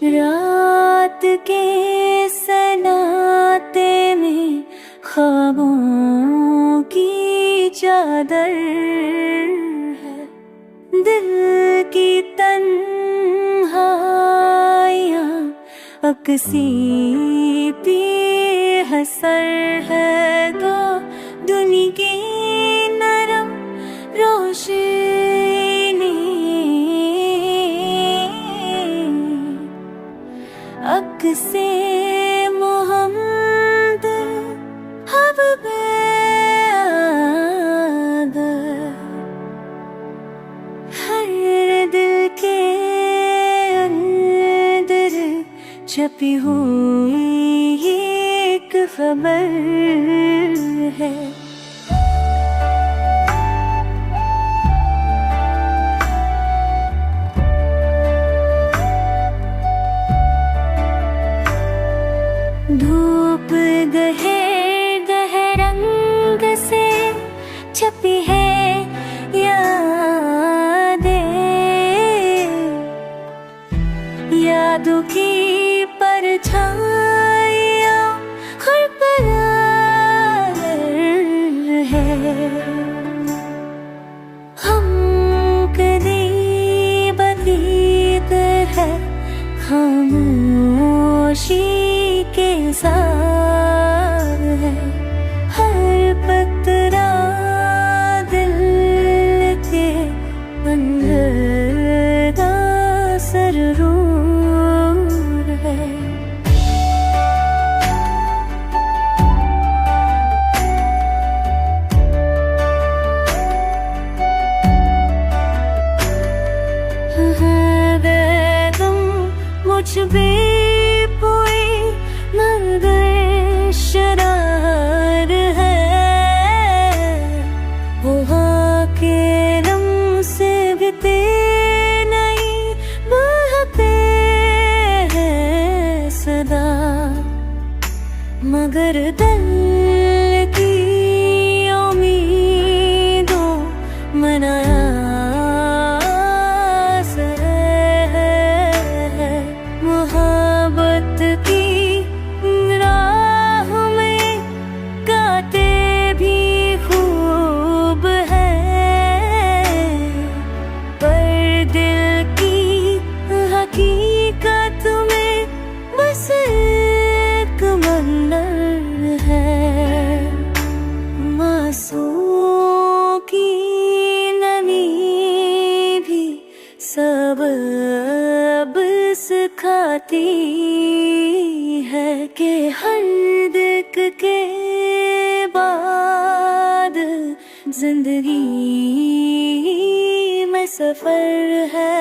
रात के सन्नाटे में ख्वाबों की चादर है, दिल की तन्हाइयाँ अक्सी पी हसर है। तो दुनिया की नरम रोशनी अक्से मोहम्मद हब बेअदर, हर दिल के अंदर छपी हुई एक खबर है। धूप गहे गहे रंग से छपी है यादों की परछाइयाँ हर परार है। हम करीब अतीत है खामोशी के साथ है, हर पत्रा दिल के अंदर का सरूर है। तुम मुझ बेपोई मगर शरार है, वो के रम से बीते नहीं बहते हैं सदा, मगर दिल की उम्मीदों मनाया मोहब्बत की राह में काटे भी खूब है, पर दिल की हकीकत में बस एक मंजर है। मासूम की नमी भी सबब सिखाती है कि हर दिक के बाद जिंदगी में सफर है।